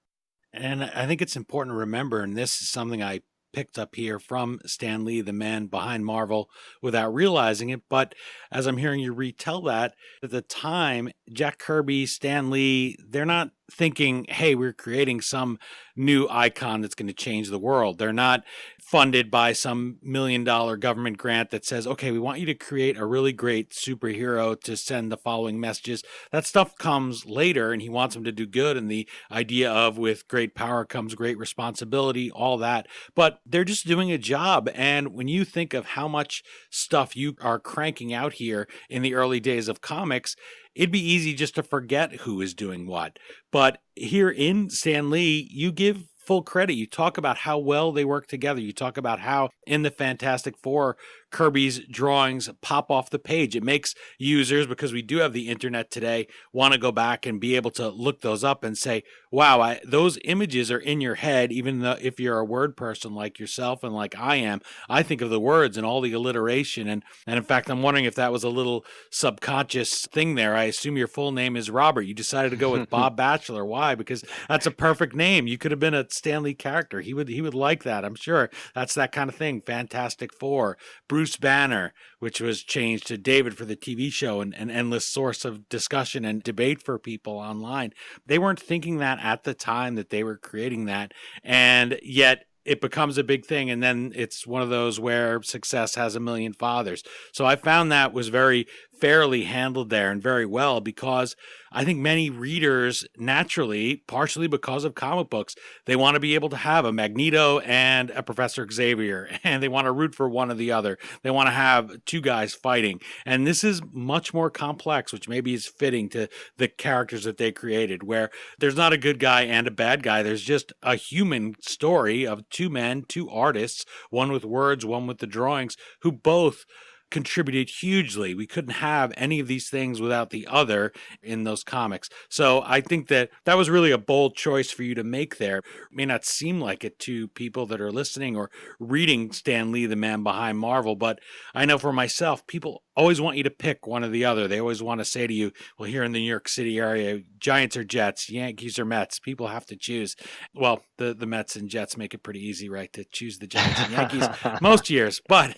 And I think it's important to remember, and this is something I picked up here from Stan Lee, the man behind Marvel, without realizing it. But as I'm hearing you retell that, at the time, Jack Kirby, Stan Lee, they're not thinking, hey, we're creating some new icon that's going to change the world. They're not funded by some $1 million government grant that says, okay, we want you to create a really great superhero to send the following messages. That stuff comes later, and he wants them to do good. And the idea of with great power comes great responsibility, all that. But they're just doing a job. And when you think of how much stuff you are cranking out here in the early days of comics, it'd be easy just to forget who is doing what. But here in Stan Lee, you give full credit. You talk about how well they work together. You talk about how in the Fantastic Four, Kirby's drawings pop off the page. It makes users, because we do have the internet today, want to go back and be able to look those up and say, wow, those images are in your head, even though if you're a word person like yourself and like I am, I think of the words and all the alliteration. And in fact, I'm wondering if that was a little subconscious thing there. I assume your full name is Robert. You decided to go with Bob Batchelor. Why? Because that's a perfect name. You could have been a Stan Lee character. He would like that, I'm sure. That's that kind of thing. Fantastic Four. Bruce Banner, which was changed to David for the TV show, and an endless source of discussion and debate for people online. They weren't thinking that at the time that they were creating that, and yet it becomes a big thing, and then it's one of those where success has a million fathers. So I found that was very fairly handled there and very well, because I think many readers naturally, partially because of comic books, they want to be able to have a Magneto and a Professor Xavier, and they want to root for one or the other. They want to have two guys fighting. And this is much more complex, which maybe is fitting to the characters that they created, where there's not a good guy and a bad guy. There's just a human story of two men, two artists, one with words, one with the drawings, who both contributed hugely. We couldn't have any of these things without the other in those comics. So I think that was really a bold choice for you to make there. It may not seem like it to people that are listening or reading Stan Lee, the man behind Marvel, but I know for myself, people always want you to pick one or the other. They always want to say to you, well, here in the New York City area, Giants or Jets, Yankees or Mets. People have to choose. Well, the Mets and Jets make it pretty easy, right, to choose the Giants and Yankees most years. But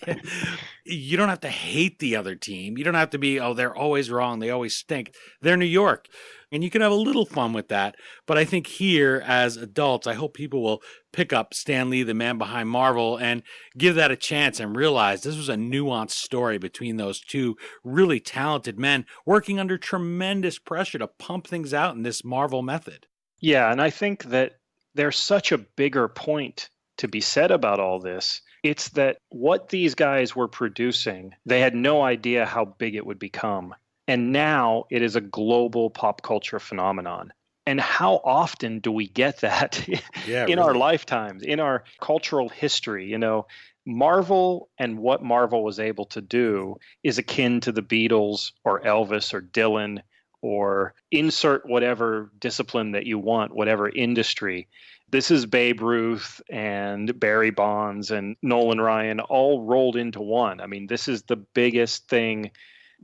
you don't have to hate the other team. You don't have to be, oh, they're always wrong, they always stink. They're New York. And you can have a little fun with that. But I think here, as adults, I hope people will pick up Stan Lee, the man behind Marvel, and give that a chance and realize this was a nuanced story between those two really talented men working under tremendous pressure to pump things out in this Marvel method. Yeah, and I think that there's such a bigger point to be said about all this. It's that what these guys were producing, they had no idea how big it would become. And now it is a global pop culture phenomenon. And how often do we get that in our lifetimes, in our cultural history? You know, Marvel and what Marvel was able to do is akin to the Beatles or Elvis or Dylan, or insert whatever discipline that you want, whatever industry. This is Babe Ruth and Barry Bonds and Nolan Ryan all rolled into one. I mean, this is the biggest thing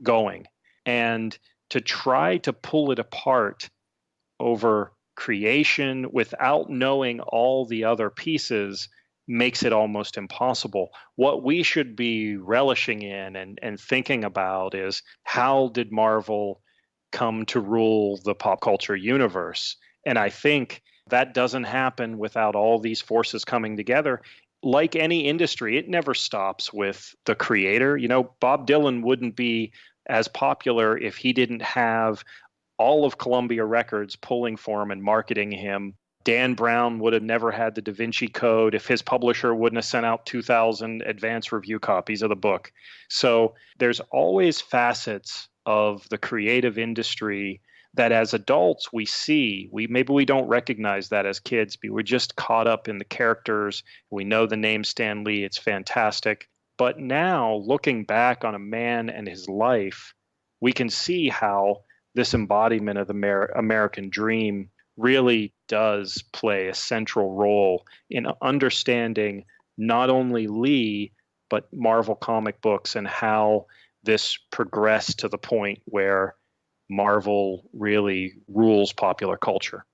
going. And to try to pull it apart over creation without knowing all the other pieces makes it almost impossible. What we should be relishing in and thinking about is, how did Marvel come to rule the pop culture universe? And I think that doesn't happen without all these forces coming together. Like any industry, it never stops with the creator. You know, Bob Dylan wouldn't be as popular if he didn't have all of Columbia Records pulling for him and marketing him. Dan Brown would have never had the Da Vinci Code if his publisher wouldn't have sent out 2,000 advance review copies of the book. So there's always facets of the creative industry that as adults we see. Maybe we don't recognize that as kids, but we're just caught up in the characters. We know the name Stan Lee. It's fantastic. But now, looking back on a man and his life, we can see how this embodiment of the American dream really does play a central role in understanding not only Lee, but Marvel comic books, and how this progressed to the point where Marvel really rules popular culture.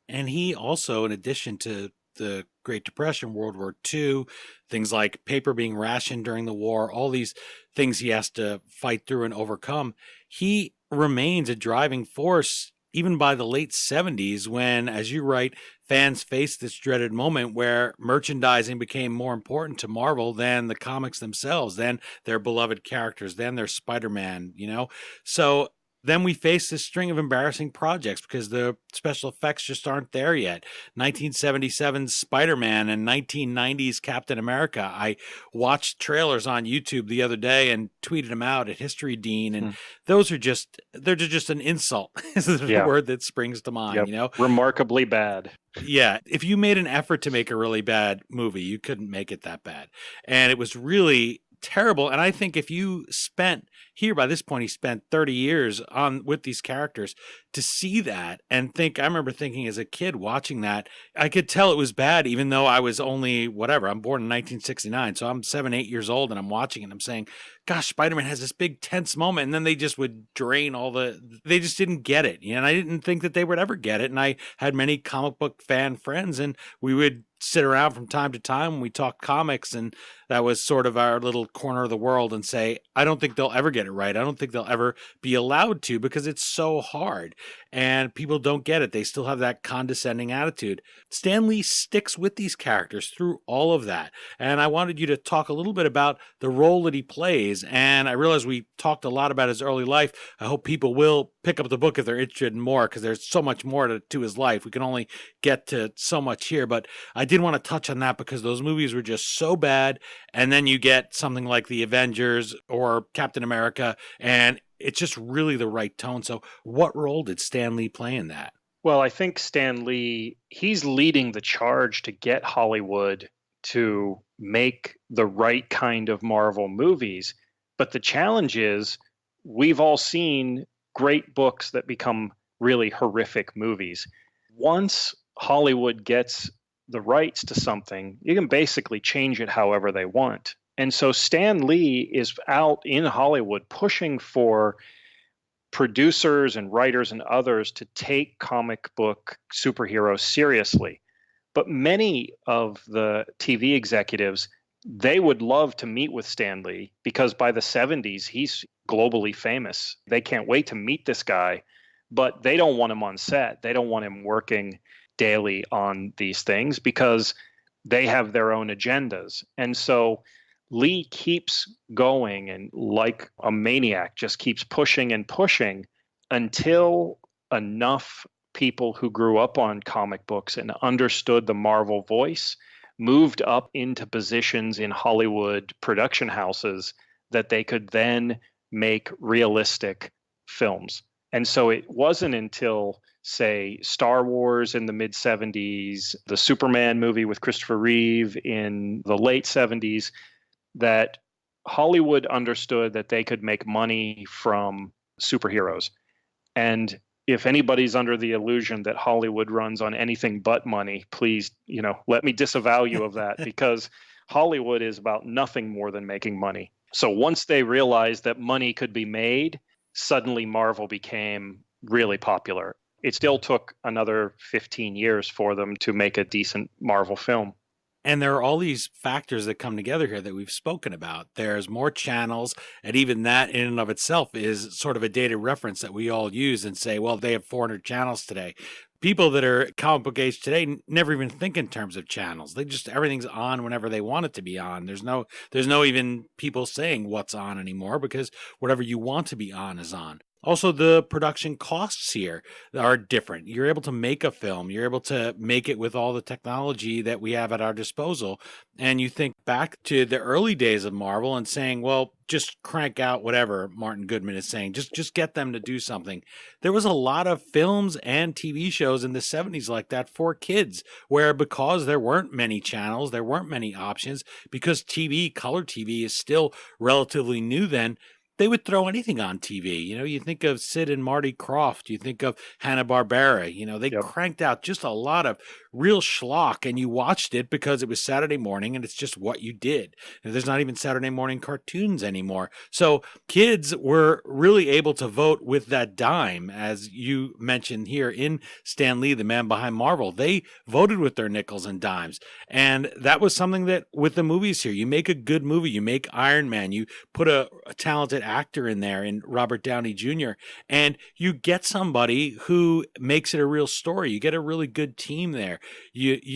And he also, in addition to the Great Depression, World War II, things like paper being rationed during the war, all these things he has to fight through and overcome, he remains a driving force even by the late 70s, when, as you write, fans faced this dreaded moment where merchandising became more important to Marvel than the comics themselves, than their beloved characters, than their Spider-Man, you know? So then we face this string of embarrassing projects because the special effects just aren't there yet. 1977's Spider-Man and 1990's Captain America. I watched trailers on YouTube the other day and tweeted them out at History Dean, and those are just, they're just an insult. Is the word that springs to mind, you know? Remarkably bad. Yeah. If you made an effort to make a really bad movie, you couldn't make it that bad. And it was really terrible. And I think if you spent here by this point, he spent 30 years on with these characters to see that and think, I remember thinking as a kid watching that, I could tell it was bad, even though I was only whatever. I'm born in 1969. So I'm 7, 8 years old and I'm watching it and I'm saying, gosh, Spider-Man has this big tense moment. And then they just would drain they just didn't get it. And I didn't think that they would ever get it. And I had many comic book fan friends and we would sit around from time to time when we talked comics, and that was sort of our little corner of the world, and say, I don't think they'll ever get it right. I don't think they'll ever be allowed to, because it's so hard and people don't get it. They still have that condescending attitude. Stan Lee sticks with these characters through all of that. And I wanted you to talk a little bit about the role that he plays. And I realize we talked a lot about his early life. I hope people will pick up the book if they're interested in more, because there's so much more to his life. We can only get to so much here, but I did want to touch on that because those movies were just so bad. And then you get something like the Avengers or Captain America, and it's just really the right tone. So what role did Stan Lee play in that? Well, I think Stan Lee, he's leading the charge to get Hollywood to make the right kind of Marvel movies. But the challenge is, we've all seen great books that become really horrific movies. Once Hollywood gets the rights to something, you can basically change it however they want. And so Stan Lee is out in Hollywood pushing for producers and writers and others to take comic book superheroes seriously. But many of the TV executives, they would love to meet with Stan Lee because by the 70s, he's globally famous. They can't wait to meet this guy, but they don't want him on set. They don't want him working daily on these things because they have their own agendas. And so Lee keeps going and, like a maniac, just keeps pushing and pushing until enough people who grew up on comic books and understood the Marvel voice moved up into positions in Hollywood production houses that they could then make realistic films. And so it wasn't until, say, Star Wars in the mid-70s, the Superman movie with Christopher Reeve in the late 70s, that Hollywood understood that they could make money from superheroes. And if anybody's under the illusion that Hollywood runs on anything but money, please, let me disavow you of that, because Hollywood is about nothing more than making money. So once they realized that money could be made, suddenly Marvel became really popular. It still took another 15 years for them to make a decent Marvel film. And there are all these factors that come together here that we've spoken about. There's more channels, and even that in and of itself is sort of a dated reference that we all use and say, well, they have 400 channels today. People that are comic book age today never even think in terms of channels. They just, everything's on whenever they want it to be on. There's no even people saying what's on anymore, because whatever you want to be on is on. Also, the production costs here are different. You're able to make a film. You're able to make it with all the technology that we have at our disposal. And you think back to the early days of Marvel and saying, well, just crank out whatever Martin Goodman is saying. Just get them to do something. There was a lot of films and TV shows in the 70s like that for kids, where because there weren't many channels, there weren't many options, because TV, color TV is still relatively new then, they would throw anything on TV. You think of Sid and Marty Krofft. You think of Hanna-Barbera. They cranked out just a lot of real schlock, and you watched it because it was Saturday morning, and it's just what you did. And there's not even Saturday morning cartoons anymore. So kids were really able to vote with that dime, as you mentioned here in Stan Lee, the man behind Marvel. They voted with their nickels and dimes. And that was something that with the movies here, you make a good movie, you make Iron Man, you put a talented actor in there in Robert Downey Jr., and you get somebody who makes it a real story. You get a really good team there.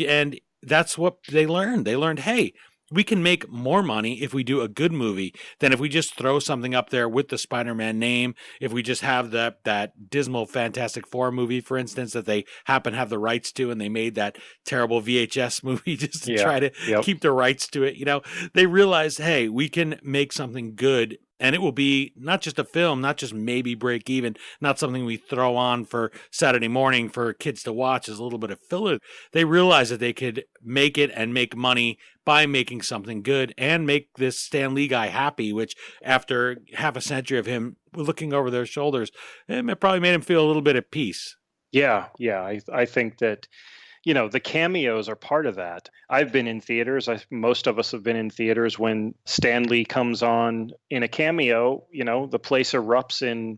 And that's what they learned. They learned, hey, we can make more money if we do a good movie than if we just throw something up there with the Spider-Man name. If we just have that dismal Fantastic Four movie, for instance, that they happen to have the rights to, and they made that terrible VHS movie just to try to keep the rights to it. They realized, hey, we can make something good And it will be not just a film, not just maybe break even, not something we throw on for Saturday morning for kids to watch as a little bit of filler. They realized that they could make it and make money by making something good and make this Stan Lee guy happy, which after half a century of him looking over their shoulders, it probably made him feel a little bit at peace. Yeah, yeah. I think that, the cameos are part of that. I've been in theaters. Most of us have been in theaters when Stan Lee comes on in a cameo. The place erupts in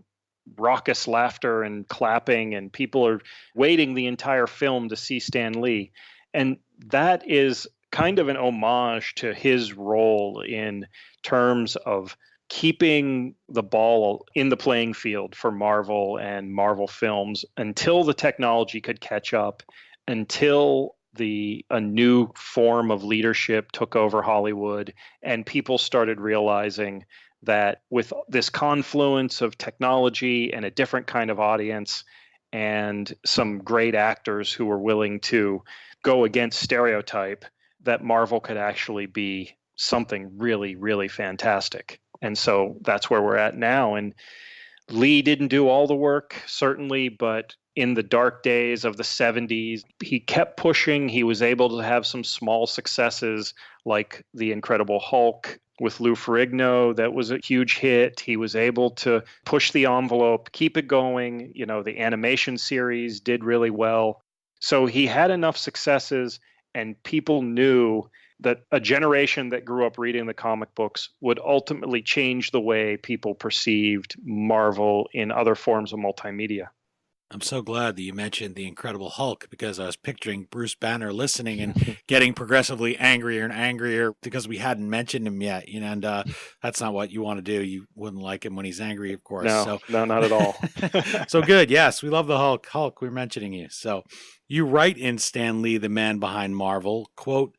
raucous laughter and clapping, and people are waiting the entire film to see Stan Lee. And that is kind of an homage to his role in terms of keeping the ball in the playing field for Marvel and Marvel films until the technology could catch up, until a new form of leadership took over Hollywood and people started realizing that with this confluence of technology and a different kind of audience and some great actors who were willing to go against stereotype, that Marvel could actually be something really, really fantastic. And so that's where we're at now. And Lee didn't do all the work, certainly, but in the dark days of the 70s, he kept pushing. He was able to have some small successes like The Incredible Hulk with Lou Ferrigno. That was a huge hit. He was able to push the envelope, keep it going. The animation series did really well. So he had enough successes, and people knew that a generation that grew up reading the comic books would ultimately change the way people perceived Marvel in other forms of multimedia. I'm so glad that you mentioned The Incredible Hulk, because I was picturing Bruce Banner listening and getting progressively angrier and angrier because we hadn't mentioned him yet. And that's not what you want to do. You wouldn't like him when he's angry, of course. No, not at all. So good. Yes, we love the Hulk. Hulk, we're mentioning you. So you write in Stan Lee, the man behind Marvel, quote,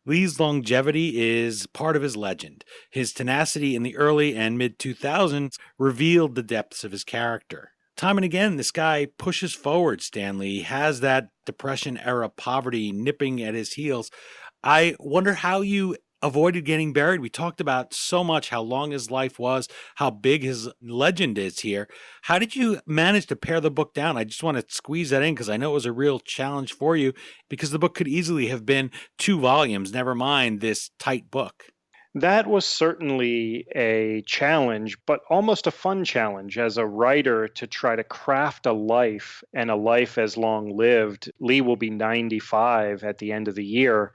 Lee's longevity is part of his legend. His tenacity in the early and mid 2000s revealed the depths of his character. Time and again, this guy pushes forward, Stan Lee. He has that Depression-era poverty nipping at his heels. I wonder how you avoided getting buried. We talked about so much how long his life was, how big his legend is here. How did you manage to pare the book down? I just want to squeeze that in because I know it was a real challenge for you, because the book could easily have been 2 volumes, never mind this tight book. That was certainly a challenge, but almost a fun challenge as a writer to try to craft a life, and a life as long lived. Lee will be 95 at the end of the year,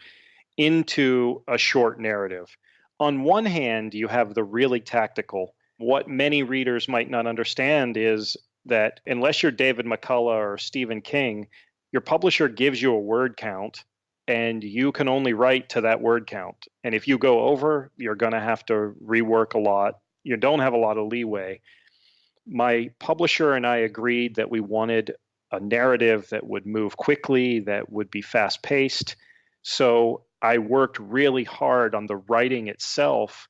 into a short narrative. On one hand, you have the really tactical. What many readers might not understand is that unless you're David McCullough or Stephen King, your publisher gives you a word count and you can only write to that word count. And if you go over, you're going to have to rework a lot. You don't have a lot of leeway. My publisher and I agreed that we wanted a narrative that would move quickly, that would be fast paced. So I worked really hard on the writing itself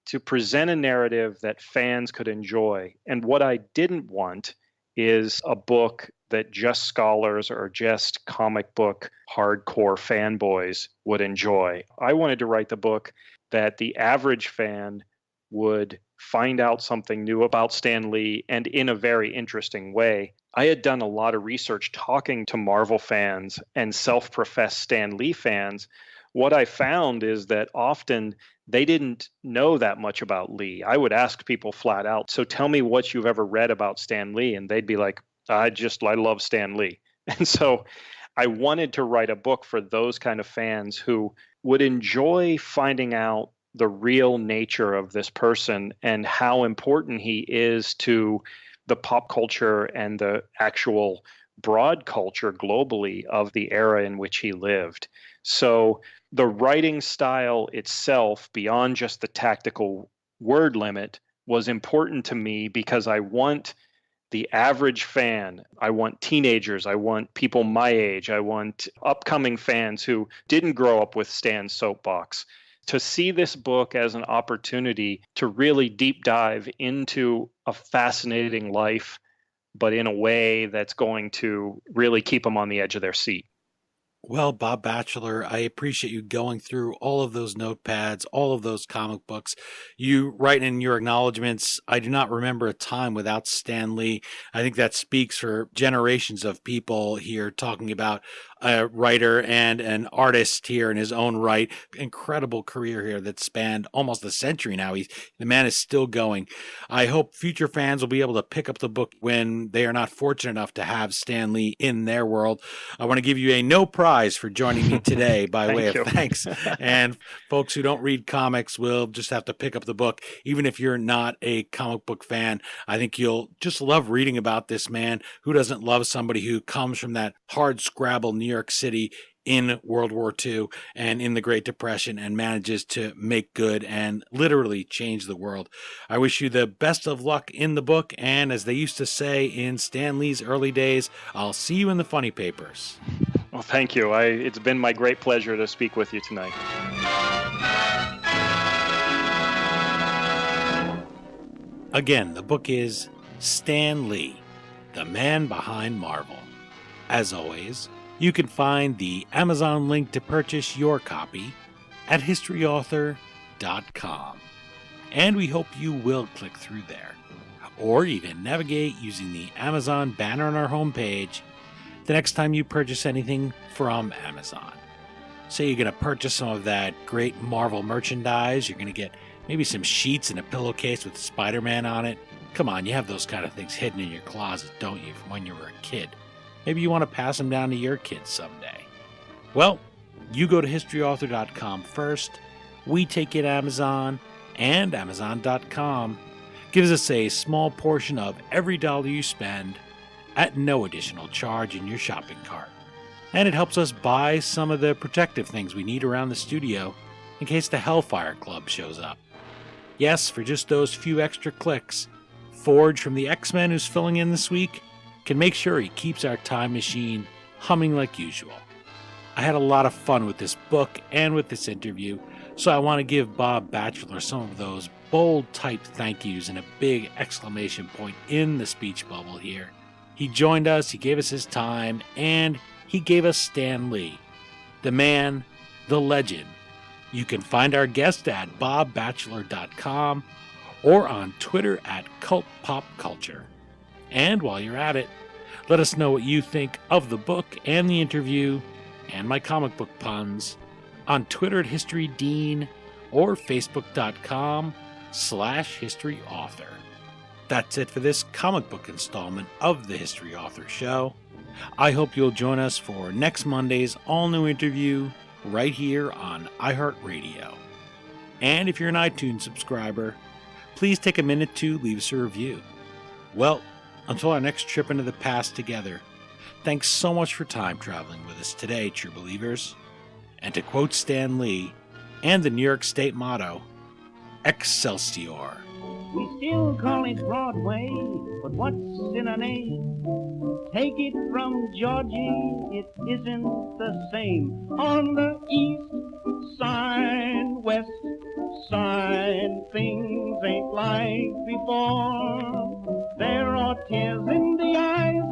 to present a narrative that fans could enjoy. And what I didn't want is a book that just scholars or just comic book hardcore fanboys would enjoy. I wanted to write the book that the average fan would find out something new about Stan Lee, and in a very interesting way. I had done a lot of research talking to Marvel fans and self-professed Stan Lee fans. What I found is that often they didn't know that much about Lee. I would ask people flat out, so tell me what you've ever read about Stan Lee. And they'd be like, I love Stan Lee. And so I wanted to write a book for those kind of fans who would enjoy finding out the real nature of this person and how important he is to the pop culture and the actual broad culture globally of the era in which he lived. So the writing style itself, beyond just the tactical word limit, was important to me because I want the average fan, I want teenagers, I want people my age, I want upcoming fans who didn't grow up with Stan's soapbox, to see this book as an opportunity to really deep dive into a fascinating life, but in a way that's going to really keep them on the edge of their seat. Well, Bob Batchelor, I appreciate you going through all of those notepads, all of those comic books. You write in your acknowledgments, I do not remember a time without Stan Lee. I think that speaks for generations of people here talking about a writer and an artist here in his own right. Incredible career here that spanned almost a century now. The man is still going. I hope future fans will be able to pick up the book when they are not fortunate enough to have Stan Lee in their world. I want to give you a no prize for joining me today by way of thanks. And folks who don't read comics will just have to pick up the book. Even if you're not a comic book fan, I think you'll just love reading about this man. Who doesn't love somebody who comes from that hard scrabble New York City in World War II and in the Great Depression and manages to make good and literally change the world. I wish you the best of luck in the book, and as they used to say in Stan Lee's early days, I'll see you in the funny papers. Well, thank you. It's been my great pleasure to speak with you tonight. Again, the book is Stan Lee, the man behind Marvel. As always, you can find the Amazon link to purchase your copy at historyauthor.com. And we hope you will click through there. Or you can navigate using the Amazon banner on our homepage the next time you purchase anything from Amazon. Say you're going to purchase some of that great Marvel merchandise, you're going to get maybe some sheets and a pillowcase with Spider-Man on it. Come on, you have those kind of things hidden in your closet, don't you, from when you were a kid? Maybe you want to pass them down to your kids someday. Well, you go to historyauthor.com first. We take it Amazon, and Amazon.com gives us a small portion of every dollar you spend at no additional charge in your shopping cart. And it helps us buy some of the protective things we need around the studio in case the Hellfire Club shows up. Yes, for just those few extra clicks, Forge from the X-Men, who's filling in this week, can make sure he keeps our time machine humming like usual. I had a lot of fun with this book and with this interview, so I want to give Bob Batchelor some of those bold typed thank yous and a big exclamation point in the speech bubble here. He joined us, he gave us his time, and he gave us Stan Lee, the man, the legend. You can find our guest at bobbatchelor.com or on Twitter at cultpopculture. And while you're at it, let us know what you think of the book and the interview and my comic book puns on Twitter at HistoryDean or Facebook.com/HistoryAuthor. That's it for this comic book installment of the History Author Show. I hope you'll join us for next Monday's all-new interview right here on iHeartRadio. And if you're an iTunes subscriber, please take a minute to leave us a review. Well, until our next trip into the past together, thanks so much for time traveling with us today, true believers. And to quote Stan Lee and the New York State motto, Excelsior. We still call it Broadway, but what's in a name? Take it from Georgie, it isn't the same. On the east side, west side, things ain't like before. There are tears in the eyes